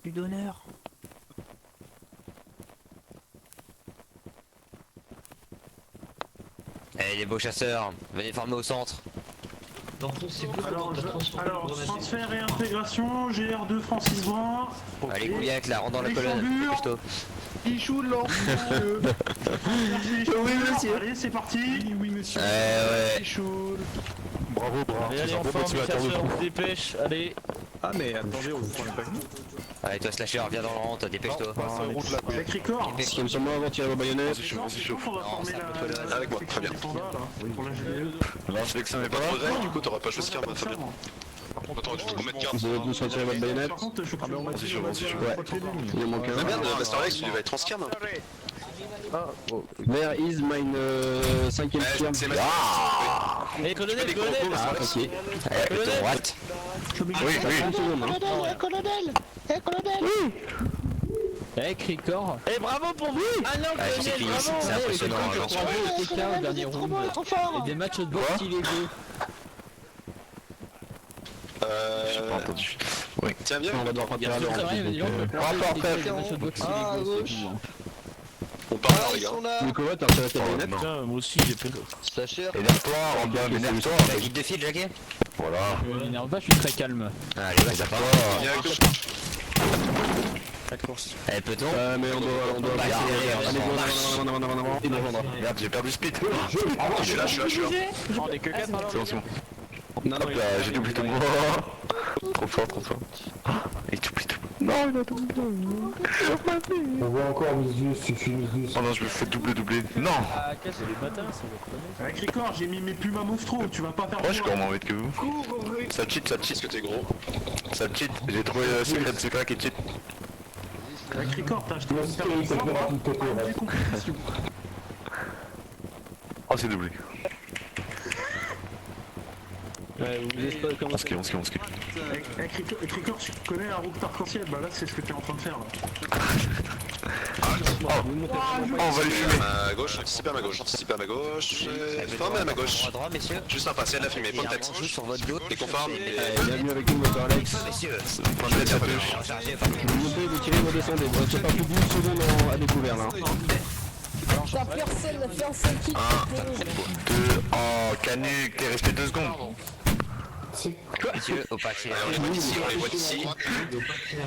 Du donneur. Eh les beaux chasseurs, venez former au centre. Alors, transfert et intégration, GR2 Francis Brun. Allez Gouliac là, rentre dans la colonne. Plutôt. Ichou de l'enfant. Oui, monsieur. Allez, c'est parti. Oui, monsieur. Ouais. Ichou. Bravo, bravo. Allez, enfin, mes chasseurs, on se dépêche, allez. Ah mais attendez, on vous prend pas nous. Allez toi Slasher, viens dans le rang, dépêche-toi. Avec Ricor. Comme sur moi avant tirer vos baïonnettes. Vas-y chaud. On va former la... Avec moi, très bien. Pour la GDE. Non, sélectionnez Pas pas. de progrès, du coup t'auras pas choisi Karma, très bien. Attends, tu peux mettre 15. Vous avez tous retiré votre baïonnette. Par contre, je crois que Vas-y chaud. Ouais. Il en manque Ah un. merde, Master Alex il va être en scam. Where is mine 5ème firme? C'est Master Eh, colonel, colonel. Ah, ok. Plutôt droite. Oui, 30 secondes, hein. Eh, Cricor. Eh, bravo pour vous. Ah non, Ouais, c'est colonel, fini, bravo. c'est impressionnant, Eh, hein, bravo au TK au dernier round. Et des matchs de boxe illégaux. J'ai pas entendu. Oui. Tiens bien, On va devoir partir à l'heure. C'est vrai, il y a des gens qui me Rapport des fait. matchs de boxe Ah, illégaux, gauche. c'est tout, hein. on part là Ah, les ils gars. sont là. Nicolas, t'as retiré ta baïonnette? Putain, moi aussi j'ai peur. Slasher. Énerve-toi, en bas, énerve-toi. La guide de fil, Jacquet. Voilà. Je m'énerve pas, je suis très calme. Allez, ouais, ça part. Viens avec nous. La course. Eh, peut-on Mais on doit pas accélérer, on Allez, en go, marche. avant. Il nous rejoindra. Merde, j'ai perdu speed. Je suis là. Oh, des que 4 alors. C'est bon, c'est bon. Non, Hop là, j'ai doublé tout le monde. Trop fort, trop fort. Il t'oublie tout. Non, il a doublé. On voit encore Misdius, tu suis Misdius. Oh non, je me fais doubler. Non. Ah, casse les bâtards, ça va être Avec Ricor, j'ai mis mes plumes à monstro, tu vas pas faire Moi, je suis encore moins vite que vous. Ça cheat. Est-ce que t'es gros? Ça cheat. J'ai trouvé secret qui cheat. Avec Ricor, t'as acheté Là, une c'est paire de une sabres, petite côté, là. des compétitions. Oh, c'est doublé. Ouais, vous laissez pas comment On ski. Avec Ricor, tu connais un route arc-en-ciel, bah là c'est ce que t'es en train de faire là. Ah on va les fumer. À gauche, anticipez à ma gauche, anticipez à ma gauche. Formez à ma gauche. Juste en face, il y a de la fumée, point de tête. T'es conforme. Bienvenue avec nous, moteur Alex. Point de tête, y'a pas de Vous montez, vous tirez, vous descendez. Vous restez pas plus d'une seconde à découvert là. T'as personne qui 2 en canuc, t'es resté 2 secondes. Messieurs, au pas tirer. On les voit d'ici.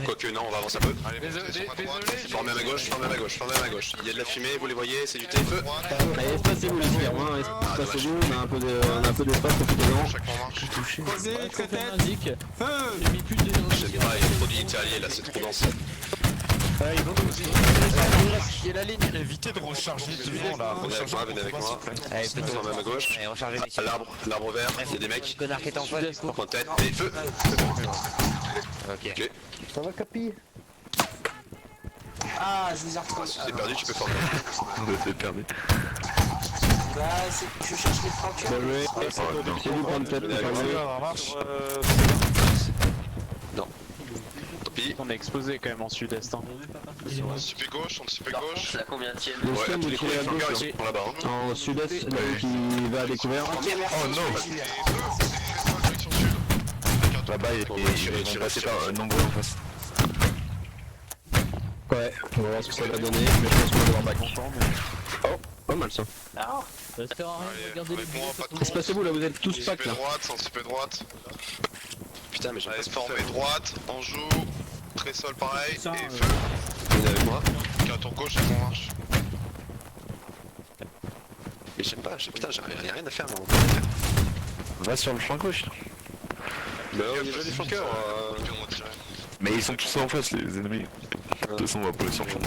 Quoique non, on va avancer un peu. Formez à ma gauche, formez à ma gauche, formez à ma gauche. Il y a de la fumée, vous les voyez, c'est du thé, feu. Allez, espacez-vous les skirms, hein, espacez-vous, on a un peu d'espace, profitez-en. Posez, très tête. Feu. J'aime pas, il y a trop d'unités alliées là, c'est trop dense. Il y a la ligne. Évitez de recharger devant là. Venez avec moi, venez avec moi. Formez à ma gauche. L'arbre vert, il y a des mecs. Connard qui est en face. Point de tête, et feu. Ok. Ça va, Capi? Ah, je les ai retrouvés. Si t'es perdu, tu peux former. T'es perdu. Bah, je cherche les fractures. Bien joué, c'est du point de tête, Venez avec c'est moi. Non. Tant pis. On est exposé quand même en sud-est. Hein. Anticipez gauche, anticipez gauche. C'est la combien de tienne? Le Ouais, skirm, tous vous les tirez à coureurs, gauche, ils sont là-bas. hein. en sud-est, là où qui va à découvert. Oh non. Là-bas, ils vont passer par nombreux en face. Ouais, on va voir ce que ça va donner, mais je pense qu'on va devoir back. Oh, pas mal ça. Ça sert à rien de regarder les Avec moi, pas de Espacez-vous là, vous êtes tous pack anticipez là. droite, anticipez droite. Putain, mais j'ai pas Allez, ce formez droite, en joue, trésol pareil, et feu. Venez avec moi. Un tour gauche et on marche. Mais j'aime pas, putain, j'ai rien à faire moi. Va sur le flanc gauche. Bah au niveau des flanqueurs, Mais ils sont tous en face les ennemis. De toute façon on va pas les sur le flanc.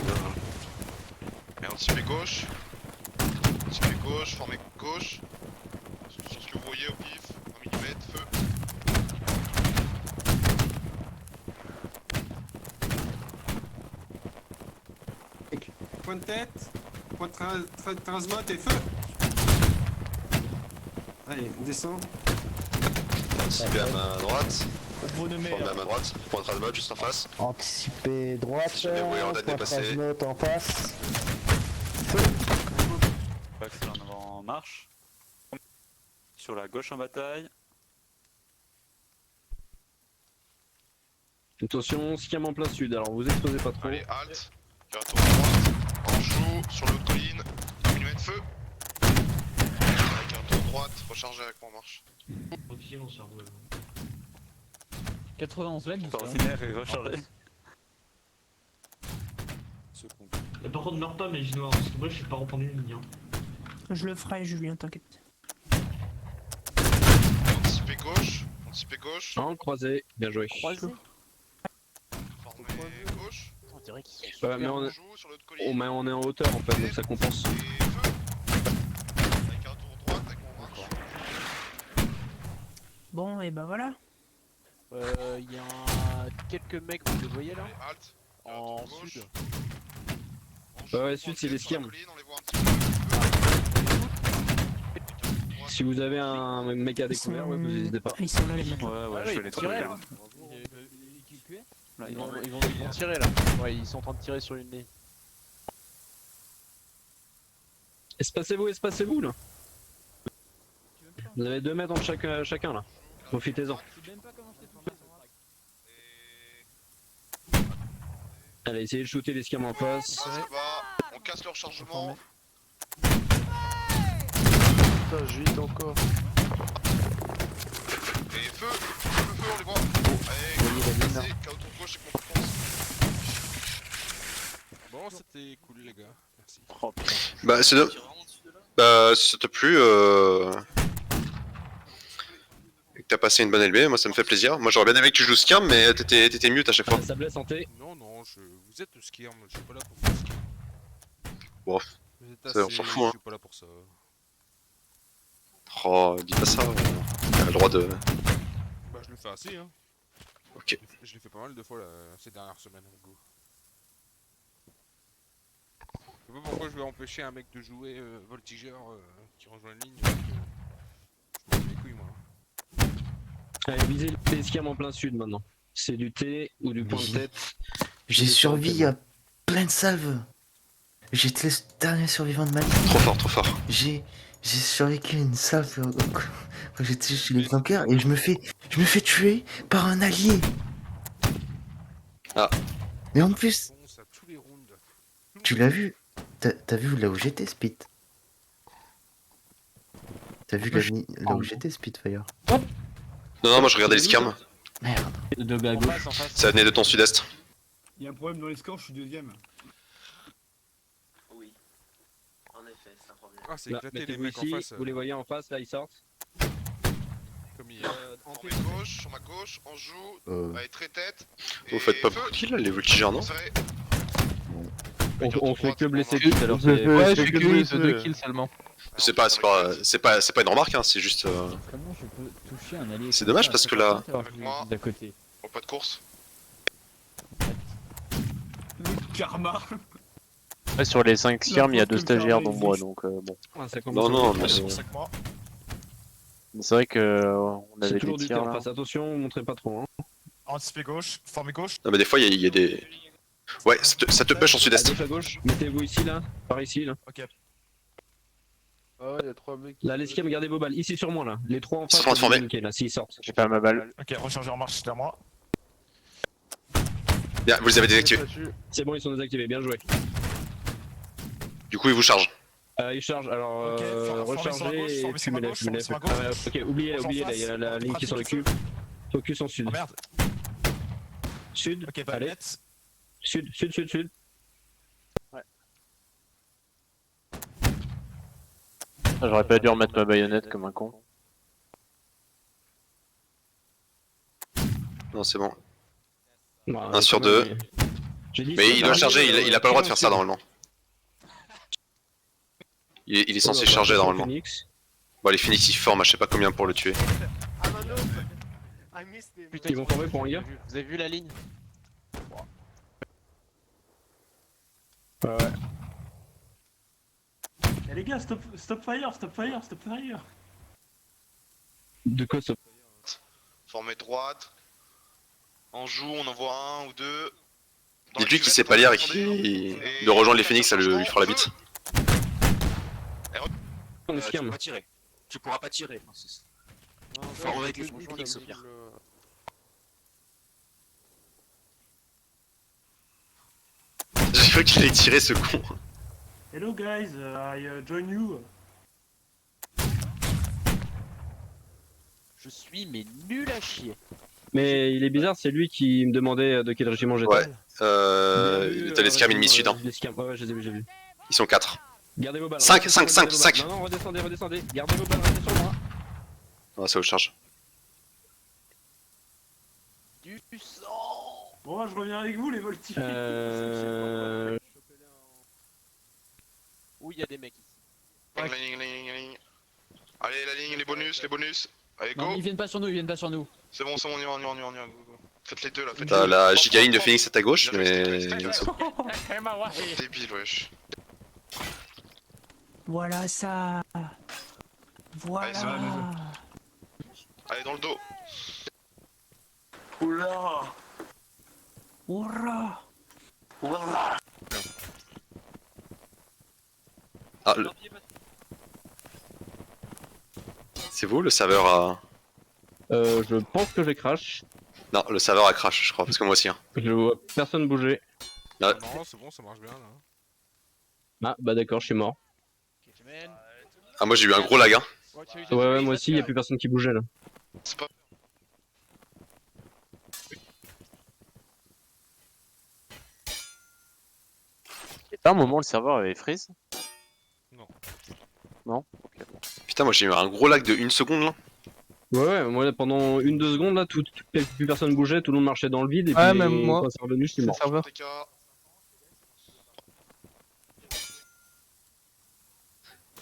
Et anticipez gauche. Anticipez gauche, formez gauche. Sur ce que vous voyez au pif, 1 mm, feu. Point de tête. Point de transmote et feu. Allez, on descend. Anticipez à ma droite. Formez à ma droite. Point de transmode juste en face. Anticiper droite, Si jamais vous voyez en tête point dépasser. note en face. Axel en avant en marche. Sur la gauche en bataille. Attention, skirm en plein sud, alors vous exposez pas trop. Allez, halte. Fais un tour à droite. En joue, sur l'autre colline. 1 mm, feu. Avec un tour droite, rechargez avec moi en marche. 91 là, Ordinaire et rechargé. Par contre, meurs pas, mais je noir, parce que moi je suis pas reprendre une ligne. Je le ferai, Julien, t'inquiète. Anticipez gauche. Anticipez gauche. En croisé, bien joué. Formez gauche. On dirait qu'ils sont Ouais, mais On joue sur l'autre colline. on est en hauteur en fait, donc ça compense. Et feu. Avec un tour droite, avec mon marche. Bon, et bah voilà. Il y a quelques mecs, vous les voyez là? Allez, halte. En Gauche. sud. Ouais, sud c'est les skirms. On les voit un petit peu. Si vous avez un mec à découvert, ouais, vous n'hésitez pas. Ils sont là les mecs. Ouais, je vais les tirer trouver. là. Ils vont tirer là. Ouais, ils sont en train de tirer sur une ligne. Espacez-vous là. Vous avez 2 mètres entre chacun là. Profitez-en. Allez, essayez de shooter les skirms en face. On casse le rechargement. Putain, je vite encore. Et feu, on les voit. Allez, c'est KO tour gauche et qu'on pense. Bon, c'était cool les gars. Merci. Oh putain. Bah c'est de... Bah si ça t'a plu, et que t'as passé une bonne LB, moi ça me fait plaisir. Moi j'aurais bien aimé que tu joues skirm, mais t'étais mute à chaque fois. Ça blesse santé. Non, vous êtes le skirm, je suis pas là pour faire skirm. Bon, Vous êtes on assez, s'en fout, hein. je suis pas là pour ça. Oh, dis pas ça, t'as le droit de... Bah, je le fais assez, hein. Ok. Je l'ai fait pas mal de fois là, ces dernières semaines, go. Je sais pas pourquoi je vais empêcher un mec de jouer voltigeur qui rejoint une ligne. Je m'en bats les couilles, moi. Allez, visez les skirms en plein sud maintenant. C'est du T ou du point de tête. J'ai survécu à plein de salves. J'étais le dernier survivant de ma vie. Trop fort, trop fort. J'ai survécu à une salle quand j'étais chez les flanqueurs et je me fais tuer par un allié. Ah. Mais en plus, Fonce à tous les rounds. tu l'as vu? T'as vu là où j'étais, Spit? T'as vu là où j'étais, Spitfire? Non, non, moi je regardais les scams. Merde. De B à gauche. Ça venait de ton sud-est. Il y a un problème dans les scores, je suis deuxième. Oui. En effet, c'est un problème. Ah, c'est Là, éclaté les mettez-vous mecs en ici, face. vous les voyez en face, là ils sortent. Comme hier. Formez gauche, sur ma gauche, on joue. Avec très tête. Vous faites pas beaucoup de kills là, les voltigeurs, non? On fait que blesser tout à l'heure. Ouais, je fais que 2 kills seulement. C'est pas une remarque, hein, c'est juste. Comment je peux toucher un allié? C'est dommage parce que là. Avec moi, D'à côté. au pas de course. Karma. Ouais, sur les 5 firmes, il y a 2 stagiaires dont moi, donc bon. Non, non, mais Mais c'est vrai que on C'est avait toujours des du tirs temps là. face, attention, montrez pas trop. Hein. Anticipé gauche, formé gauche. Non, mais des fois il y a des. Ouais, ça te push en À sud-est. gauche, à gauche, mettez-vous ici là, par ici là. Ok. Ah, il y a 3 mecs. Là, les scams, gardez vos balles, ici sur moi là. Les 3 en Ils sont face, en train de former. nickel, là, s'ils sortent. J'ai pas ma balle. Ok, rechargeur en marche vers moi. Bien, vous les avez désactivés. C'est bon, ils sont désactivés, bien joué. Du coup, ils vous chargent. Ils chargent, alors Ok, formez sur ma gauche, rechargez et formez puis sur ma me gauche, lève. formez sur ma gauche. Ok, oubliez, Gauche en oubliez, là, face, il y a la ligne qui s'en pratique occupe. Focus en sud. Oh merde. Sud, Ok, pas allez. net. Sud, sud, sud, sud. Ah, j'aurais pas dû remettre ma baïonnette comme un con. Non, c'est bon. Bah, 1 sur quand même, 2. j'ai dit, Mais il doit ça, charger, il a pas le droit de faire ça sud. normalement. Il est censé charger normalement. Phoenix. Bon, les Phoenix ils forment à je sais pas combien pour le tuer. Ils vont former pour un gars. Vous avez vu la ligne? Ouais. Eh les gars, stop fire. De quoi ça? Formez droite. On joue, on envoie 1 ou 2. Dites-lui qu'il sait pas lire et qu'il de rejoindre les Phoenix, ça lui fera la bite. On est scam. tirer. Tu pourras pas tirer, Francis. Faut remettre les Phoenix au pire. J'ai cru qu'il allait tirer ce con. Hello guys, I join you. Je suis mais nul à chier. Mais il est bizarre, c'est lui qui me demandait de quel régiment j'étais. Ouais. T'as les scams ennemis sud. Hein. Les scams, ouais, je les ai vus, j'ai vu. Ils sont 4. Gardez vos balles. 5, redescendez, 5, gardez 5, vos balles. 5. Non, non, redescendez. Gardez vos balles, restez sur moi. Ouais, ça vous charge. Du sang. Bon, je reviens avec vous les voltigeurs. Où il y a des mecs ici. La ligne. Allez, la ligne, les bonus. Allez, go. Non, ils viennent pas sur nous, C'est bon, on y va. Go. Faites les deux là, faites T'as les deux. la gigaline de Phoenix à ta gauche, mais. Débile, wesh. Voilà ça. Allez, c'est Voilà. Allez, dans le dos. Oula. Ah, c'est vous le serveur a. Je pense que j'ai crash. Non, le serveur a crash, je crois, parce que moi aussi. Hein. Je vois personne bouger. Ah. Non, c'est bon, ça marche bien là. Ah, bah d'accord, je suis mort. Ah, moi j'ai eu un gros lag. Hein. Ouais, moi aussi, y a plus personne qui bougeait là. C'est pas. À un moment, le serveur avait freeze. Non. Ok, bon. Putain, moi j'ai eu un gros lag de 1 seconde là. Ouais, moi là, pendant 1-2 secondes là, plus personne bougeait, tout le monde marchait dans le vide et Ouais, puis même moi. quand c'est revenu, je suis mort.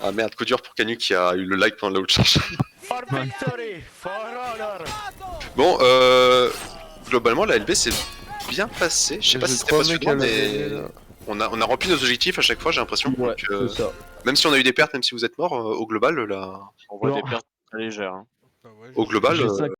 Ah merde, coup dur pour Canu qui a eu le lag pendant la haute charge. Bon, globalement la LB s'est bien passée. Je sais pas si c'était passionnant, mais on a rempli nos objectifs à chaque fois, j'ai l'impression. Ouais, Donc, c'est ça. même si on a eu des pertes, même si vous êtes mort, au global, là. On voit des pertes très légères. Hein. Au global.